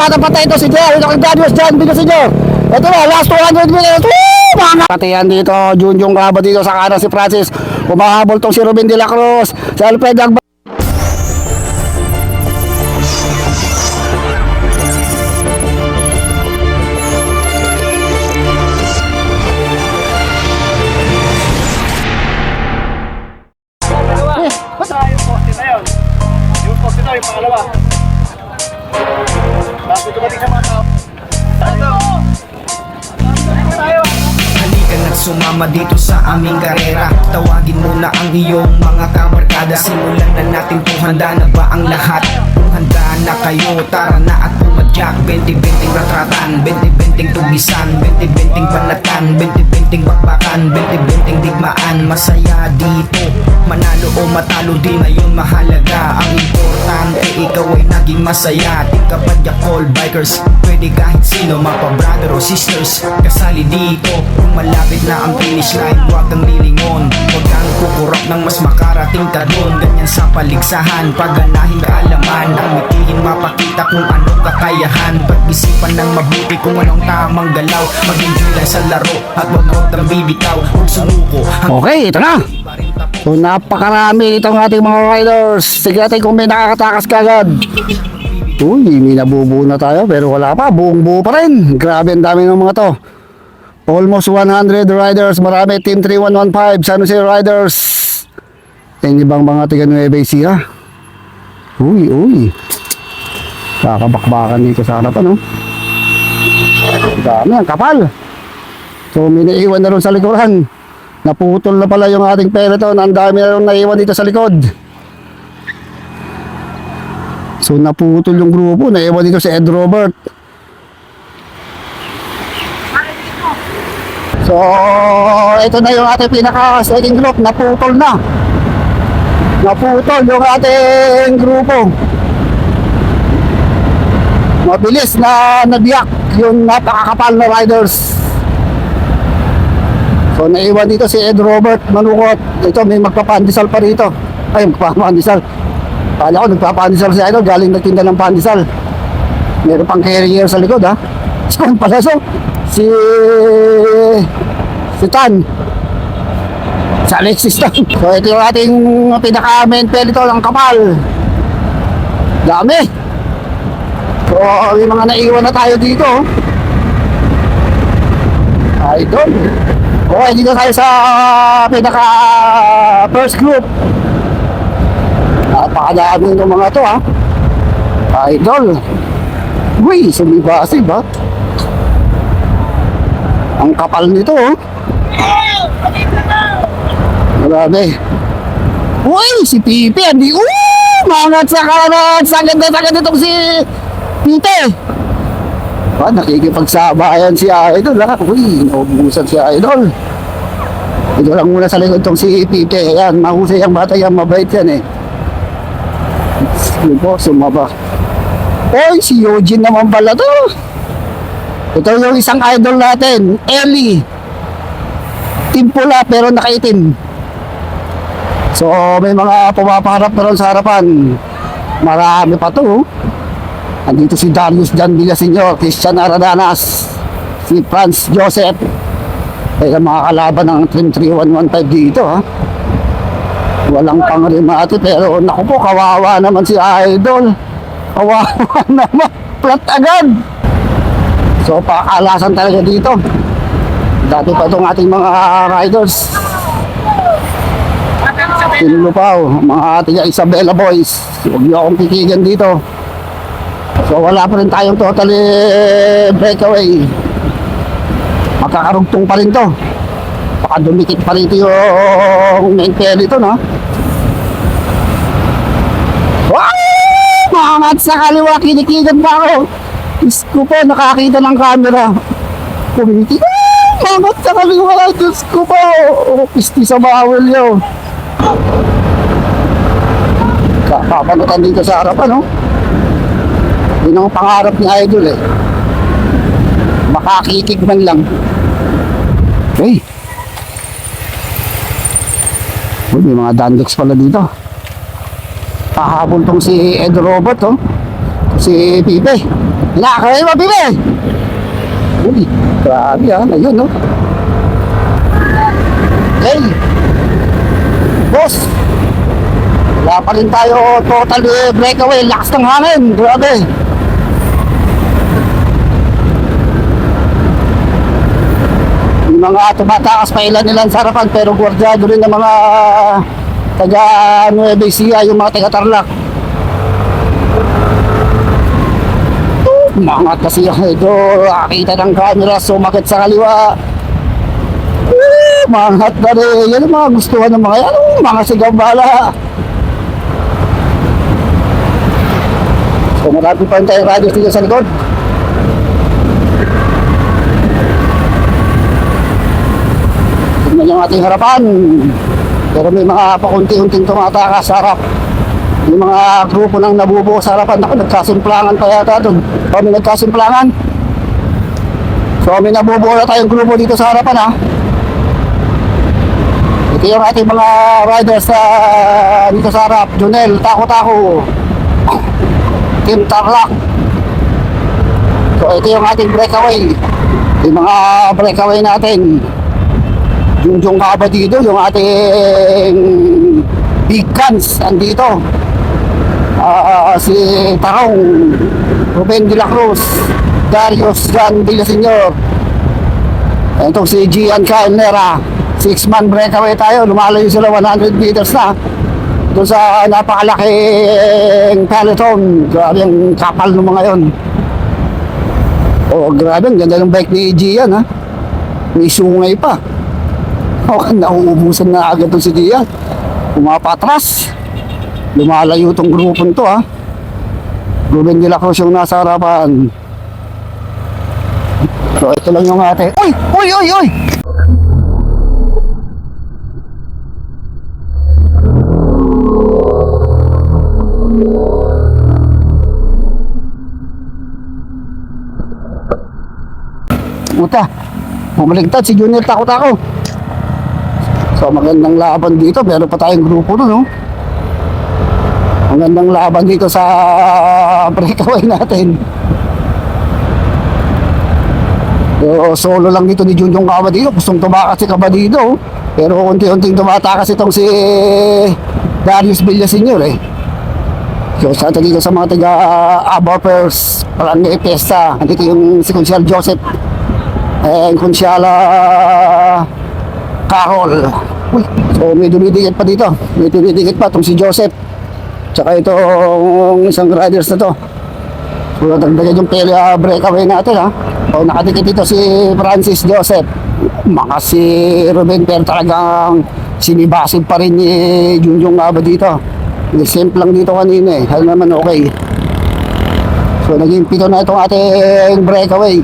batang patay ito si Jerry. Nakagdadios dyan, Villasenor. Ito na, last 200 meters. Woo! Mga patihan dito, Junjung Graba dito sa kanan si Francis. Umahabol tong si Ruben de la Cruz. Si Alfred Agba. Yung pangalawa. Bago dumating sa mga tao. Halika na't sumama dito sa aming karera. Tawagin mo na ang iyong mga kabarkada. Simulan na natin kung handa na ba ang lahat. Kung handa na kayo, tara na at pumadyak. 20-20 ratratan, 20-20 tubisan, 20-20 panatan, 20-20 bakbakan, 20-20 digmaan. Masaya dito, manalo o matalo di ngayon mahalaga. Ang importante ikaw ay naging masaya. Tingkapadyak all bikers, pwede kahit sino, mapa brother o sisters, kasali dito. Kung malapit na ang finish line, huwag kang lilingon. Huwag kang kukurap ng mas makarating ka dun. Ganyan sa paligsahan, pagganahin kaalaman. Ang mitihin mapakita kung ano kakayahan. Pag-isipan ng mabuti kung anong tamang galaw. Mag-enjoy lang sa laro at huwag nang bibitaw. Huwag sumuko. Okay, ito na. So napakarami itong ating mga riders. Sige natin kung may nakakatakas kagad. Uy, may nabubuo na tayo pero wala pa, buong buo pa rin. Grabe ang dami ng mga to. Almost 100 riders. Marami, Team 3115 San Jose Riders. Yung ibang mga tiga Nueva Ecija. Uy kakabakbakan dito sa harapan, no? Dami, ang kapal. So may naiwan na rin sa likuran. Naputol na pala yung ating peloton. Ang dami na rin naiwan dito sa likod. So naputol yung grupo. Naiwan dito si Ed Robert. So ito na yung ating pinaka-second group. Naputol na. Naputol yung ating grupo. Mabilis na nabiyak yung napakakapal na riders. So naiwan dito si Ed Robert Manukot. Ito may magpapandisal pa rito. Ay magpapandisal. Kala ko nagpapandisal si Idol. Galing nagtinda ng pandisal. Meron pang carrier sa likod, ha. Saan pala so? Si Tan. Sa Alexis Tan. So ito yung ating pinaka-main pelito ng kapal. Dami. So may mga naiwan na tayo dito. Idol. Okay, dito tayo sa pinaka first group. Napakadami ng mga to, ha. Idol. Uy, sumibasib, ha. Ang kapal nito, oh. Grabe. Uy, si Pipe, andi. Mangat sa kanan. Sa ganda itong si Pipe. Nakikipagsabayan si Idol, ha. Uy, naubusan si Idol. Ito lang muna sa likod itong si Pipe. Ayan, mahusay ang bata yan. Mabait yan, eh. Sige po, sumaba. Uy, si Eugene naman pala to. Ito yung isang idol natin, Ellie. Team pula pero nakaitim. So may mga pumapaharap na ron sa harapan. Marami pa to. Andito si Darius Jan Villasenor, Christian Aradanas, si Franz Joseph. Kaya mga kalaban ng Team 3115 dito, ha. Walang pangrimati pero naku po, kawawa naman si Idol. Kawawa naman, flat agad. So pakalasan talaga dito. Dati pa itong ating mga riders. Tinulupaw, mga ating Isabela boys. Huwag niyo akong kikigan dito. So wala pa rin tayong totally breakaway. Magkakarugtong pa rin to. Baka dumikit pa rin ito yung main pelito, no? Wow! Maangat sa kaliwa, kinikigan pa ako. Diyos ko po, nakakita ng camera. Kumiti. Maangat sa kaliwa, Diyos ko po. Pisti sa bawal yun. Kapapanutan dito sa harapan, no? Yun ang pangarap ni Idol, eh. Makakikig man lang. Okay. Uy, may mga dandox pala dito. Pahabol tong si Ed Robert, oh. Si Pipe. Nakakaya mo, Pipe! Uy, grabe ha. Ayun, no? Okay. Boss. Wala pa rin tayo total breakaway. Lakas ng hangin. Grabe. Yung mga tumatakas pa ilan sa harapan pero gwardyado rin ng mga taga Nueva Ecija, yung mga taga Tarlac. Mangat kasi ito, nakita ng camera, sumakit sa kaliwa. Mangat na rin, yan ang mga gustuhan ng mga yan, mga sigambala. So marami pa rin tayong radios dito sa likod. Tignan yung ating harapan. Pero may mga pakunti-unting tumatakas sa harap. Yung mga grupo nang nabubuo sa harapan. Ako, nagkasimplangan pa yata doon. Kami nagkasimplangan. So may nabubuo na tayong grupo dito sa harapan ha. Ito yung ating mga riders dito sa harap. Junel, Tako-Tako, Team Tarlac. So ito yung ating breakaway. Yung mga breakaway natin. Yung Kabadido, yung ating big guns andito. Si Tarong, Ruben de la Cruz, Darius Jan Villaseñor. Itong si Gian Caenera. 6-man breakaway tayo. Lumalayo sila 100 meters na. Doon sa napakalaking peloton. Grabe yung kapal ng mga yon. Oh, grabe. Ang ganda ng bike ni Gian ha. May sungay pa. Oh, nauubusan na agad itong si Gian. Pumapatras. Lumalayo itong grupong to ha. Ruben de la Cruz yung nasa harapan. So ito lang yung ate. Uy! Uy! Uy! Uy! Puta, bumaligtad si Junior Tako-Tako. So magandang laban dito. Meron pa tayong grupo doon, no? Magandang laban dito sa breakaway natin. So, solo lang dito ni Junjong Kabadido. Gustong tumakas si Kabadido. Pero unti-unting tumatakas itong si Darius Villaseñor eh. So sa atin dito sa mga taga Abapers, parang Pesta. Andito yung si Consial Joseph and Consiala Carol. Uy, so may dumidikit pa dito. May dumidikit pa itong si Joseph. Tsaka itong isang riders na to. So dagdagan yung breakaway natin ha. So nakadikit dito si Francis Joseph. Mga si Ruben pero talagang sinibasib pa rin ni Junjong Aba dito. Simple lang dito kanina eh. Hal naman okay. So naging pito na itong ating breakaway.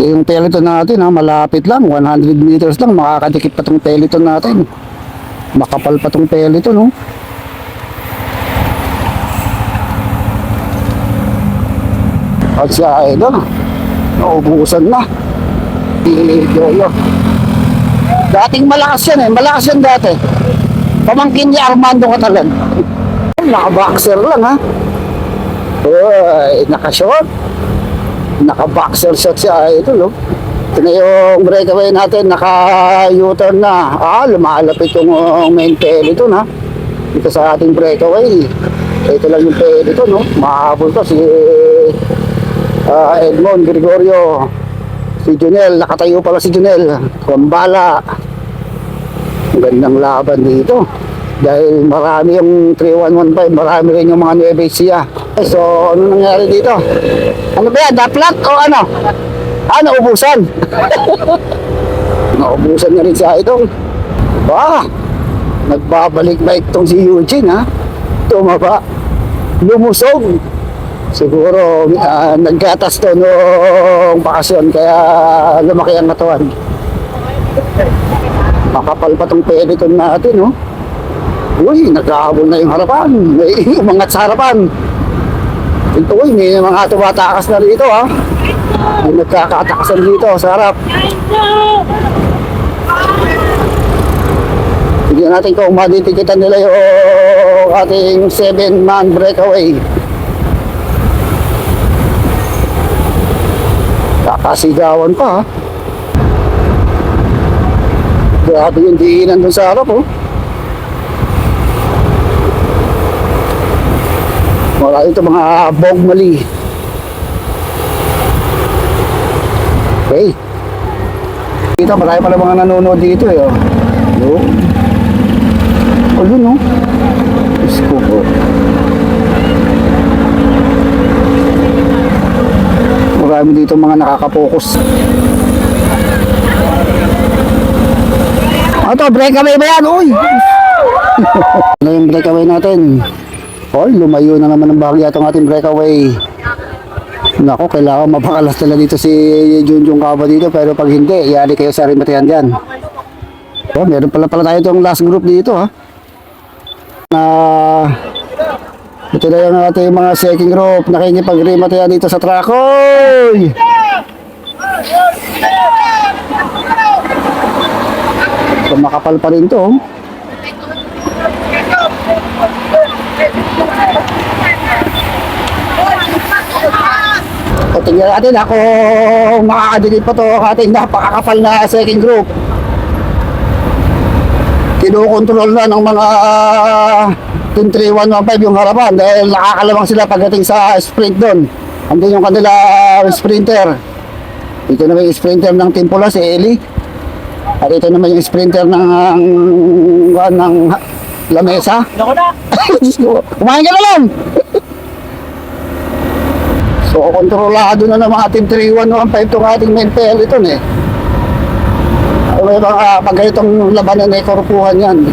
Yung peloton natin ha, malapit lang, 100 meters lang, makakadikit pa itong peloton natin. Makapal pa itong peloton, no? At siya ay doon, naubusan na. Yoyo. Dating malakas yan eh, malakas yan dati. Pamangkin ni Armando Catalan. Naka-boxer lang ha. Uy, naka-short. Naka-boxer shot siya ito no. Ito na yung breakaway natin, naka-U-turn na. Lumalapit yung main peloton ha. Ito sa ating breakaway. Ito lang yung peloton no. Mahabol to si Edmond Gregorio. Si Junel, nakatayo pala si Junel. Kumbala. Gandang laban dito. Dahil marami yung 3115, marami rin yung mga Nueva Ecija. So, ano nangyari dito? Ano ba yan? Daplat o ano? Naubusan. Naubusan na rin siya itong. Nagbabalik ba itong si Eugene ha? Tumaba. Lumusog. Siguro naggatas to noong bakasyon kaya lumaki ang katawan. Makapal pa tong peloton natin, no? Uy, nagkahabol na yung harapan. May umangat sa harapan. Ito, uy, may mga tumatakas na dito, ha? May nagkakatakasan dito sa harap. Tignan natin kung maditikitan nila yung ating 7-man breakaway. Kakasigawan pa ha. Grabe yung diinan dun sa harap oh. Wala ito mga bog mali. Okay. Dito marami pala mga nanonood dito eh oh. Yo. Oh yun oh. Diyos ko po. Marami dito mga nakakapokus. Ito, breakaway ba yan? Uy! Ano yung breakaway natin? Oh, lumayo na naman ng bahagya itong ating breakaway. Nako, kailangan mapakalas nila dito si Junjun Kaba dito. Pero pag hindi, iyali kayo sa rimatayan dyan. Oh, meron pala tayo itong last group dito ha. Ito na yung ating mga second group. Nakikipag-rimatayan dito sa track. Oy! So, makapal pa rin to. Oh. O, tingnan natin ako makakadilig pa to ang ating napakakapal na second group. Kinukontrol na ng mga Team 3115 yung harapan dahil nakakalawang sila pagdating sa sprint doon. Andun yung kanila sprinter. Ito naman yung sprinter ng Team Pula, si Eli. At ito naman yung sprinter ng Lamesa. Loko na! Kumain ka na lang! So, kontrolado na ng mga Team 3115 itong ating main peloton eh. May mga pag ganitong labanan ay korpuhan yan.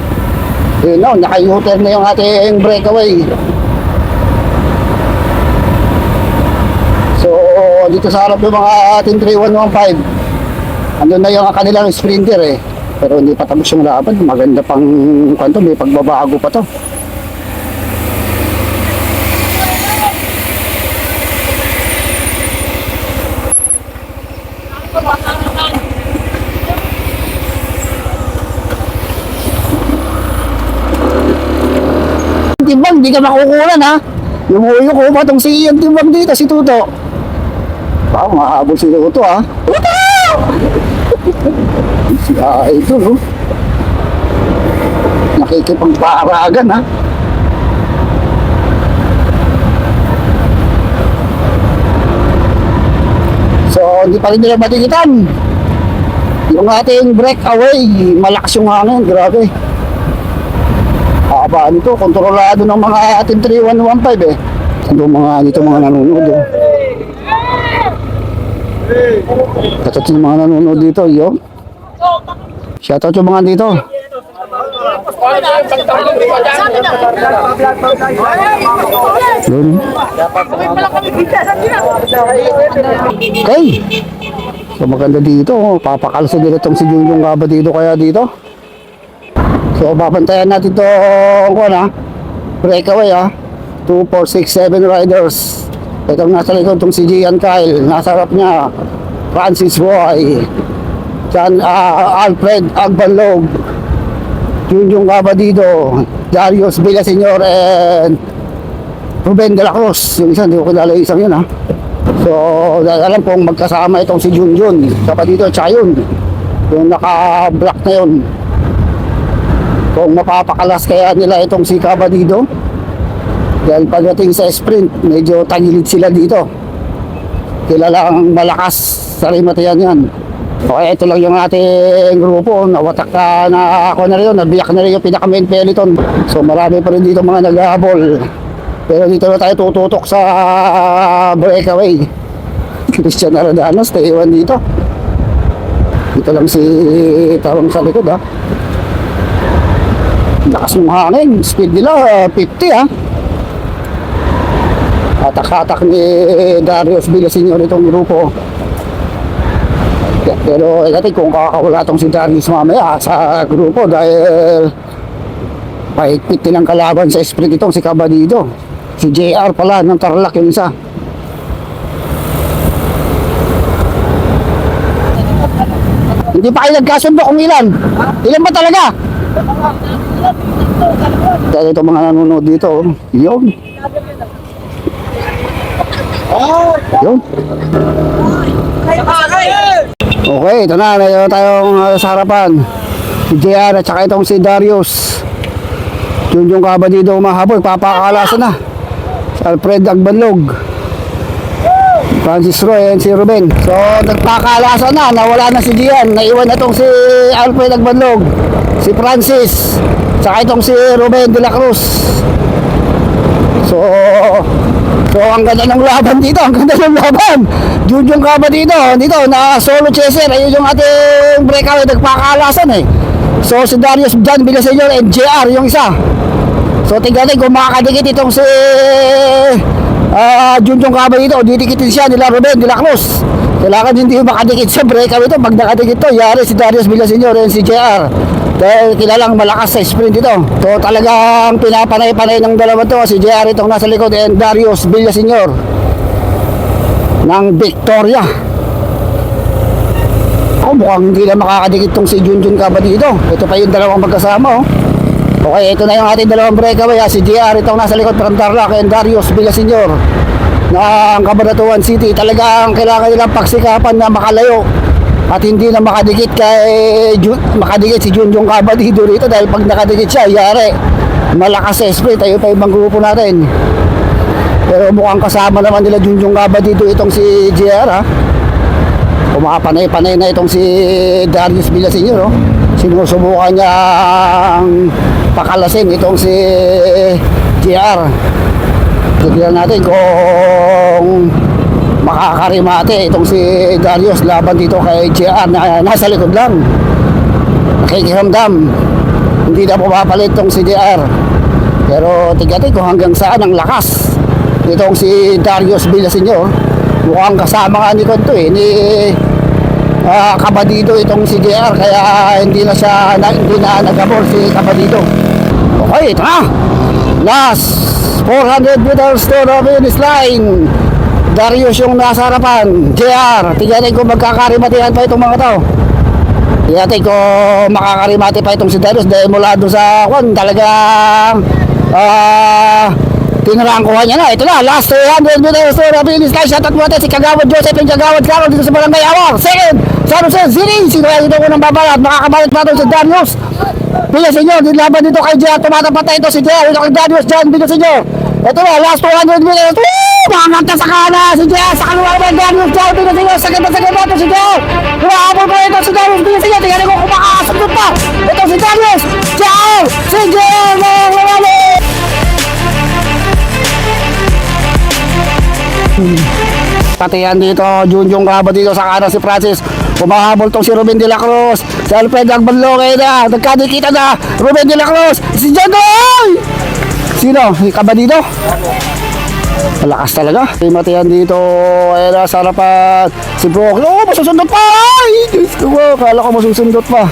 Yun no, naka-U-turn na yung ating breakaway. So, dito sa harap ng mga ating 3115, andun na yung kanilang sprinter eh. Pero hindi pa tapos yung laban. Maganda pang kanto, may pagbabago pa to. Timbang, di ka makukulan ha. Yung huyo ko pa itong si Ian Timbang dito, si Tuto. Baka mahabol si Tuto ha. Tuto! Si Idol oh. Nakikipagpaaragan ha. So, hindi pa rin nila matikitan. Yung ating breakaway, malakas yung hangin, grabe. Haba nito, kontrolado ng mga ating 3115 eh. Ito mga nanonood eh. Shoutout yung mga nanonood dito, yo. Shoutout yung mga dito. Doon. Okay. So maganda dito, papakalso din itong si Junjun Kaba dito kaya dito. So, babantayan natin itong breakaway 2, 4, 6, 7 riders. Itong nasa likod itong si Gian Kyle. Nasa harap niya, Francis Roy, Alfred Agbanlog, Junjun Cabadido, Darius Villaseñor, and Ruben de la Cruz. Yung isa, hindi ko kilala yung isang yun So, alam kong magkasama itong si Junjun Cabadido, tsaka yun, yung naka-black na yun. Kung mapapakalas kaya nila itong si Cabadido dahil pagdating sa sprint medyo tagilid sila dito, kilalang malakas sa rimatayan yan. Okay, ito lang yung ating grupo. Nawatak na ako na rin, nabiyak na rin yung pinaka main peloton. So marami pa rin dito mga naghahabol, pero dito na tayo tututok sa breakaway. Christian Aradanos, taiwan dito. Dito lang si Tawang sa likod lakas ng hangin, speed nila 50 Atak-atak ni Darius Villaseñor itong grupo. Pero natin kung kakawala itong si Darius mamaya sa grupo dahil mahigpit din ang kalaban sa sprint itong si Cabadido. Si JR pala ng Tarlac yung isa. Hindi pa kayo nagkasundo kung ilan. Ilan ba talaga? Dahil itong mga nanonood dito, yun. Yun. Okay, ito na. Mayroon tayong sa harapan. Si JR at saka itong si Darius. Yung Kabadido umahabol. Papakalasan na. Si Alfred Agbanlog. Francis Roy and si Ruben. So, nagpakalasan na. Nawala na si Gian. Naiwan na itong si Alfred Agbanlog. Si Francis. Saka itong si Ruben de la Cruz. So, ang ganda ng laban dito. Ang ganda ng laban. Junjun Kabadido. Dito, na solo chaser. Ayun yung ating breakaway. Nagpakalasan eh. So, si Darius Jan Villaseñor and JR yung isa. So, tingnan kung makakadikit itong si Junjun Kabadido. Didikitin siya nila Ruben de la Cruz. Kailangan hindi makadikit sa breakaway ito. Pag nakadikit ito, yari si Darius Villaseñor and si JR. Dahil kilalang malakas sa sprint ito. So, talagang pinapanay-panay ng dalawa ito. Si JR itong nasa likod and Darius Villaseñor ng Victoria. Mukhang hindi na makakadikit tong si Junjun Kabadido. Ito pa yung dalawang magkasama. Okay, ito na yung ating dalawang breakaway. Si JR itong nasa likod from Tarlac and Darius Villaseñor ng Cabanatuan City. Talagang kailangan nilang pagsikapan na makalayo at hindi na makadikit si Junjun Kabadido rito. Dahil pag nakadikit siya, yari malakas sa sprint. Tayo pa ibang grupo natin. Pero mukhang kasama naman nila Junjun Kabadido itong si JR ha. Kumapanay-panay na itong si Darius Villaseñor. Sinusubukan niyang pakalasin itong si JR. Tignan natin kung makakarimate itong si Darius laban dito kay JR na nasa likod lang. Nakikiramdam. Hindi na pumapalit itong si JR. Pero tignan natin kung hanggang saan ang lakas itong si Darius Villaseñor. Mukhang kasama nga ni Konto ni Kabadido itong si JR, kaya hindi na nag-abort si Kabadido. Okay, ito na. Last 400 meters to the finish line. Darius yung nasa harapan. JR, tignan kung magkakarimatehan pa itong mga to. Tignan kung makakarimate pa itong si Darius dahil mula doon sa talagang tinarangkuhan niya na. Ito na, last 200 meters to the finish line. Shoutout mo natin si Kagawad Joseph yung Kagawad Carol dito sa Barangay Awar. Second, San Jose City. Sino kaya dito ko ng babalat? Makakabalit pa ito si Darius Villaseñor. Laban dito kay JR. Tumatapatay ito si JR. Ito kay Darius Jan Villaseñor. Ito na, last 200 meters. Manganta sa kana si JR. Sa kaluwa ng Darius Jan Villaseñor. Sa ganda ito si JR. Kumahabol pa ito si Darius Villaseñor. Tingnan ko kung makakasundot pa. Ito si Darius JR. Si JR na lalali. Patihan dito, Junjun Kabadido sa kanan si Francis. Kumahabol tong si Ruben de la Cruz. Si Alfred Agbanlog na. Nagkadikita na. Ruben de la Cruz. Si Jadoy! Sino? Si Kabadido? Malakas talaga. Matihan dito. Ayan na, sa harapan. Si Brock. Oh, masusundot pa! Ay! Diyos ko, kala ko masusundot pa.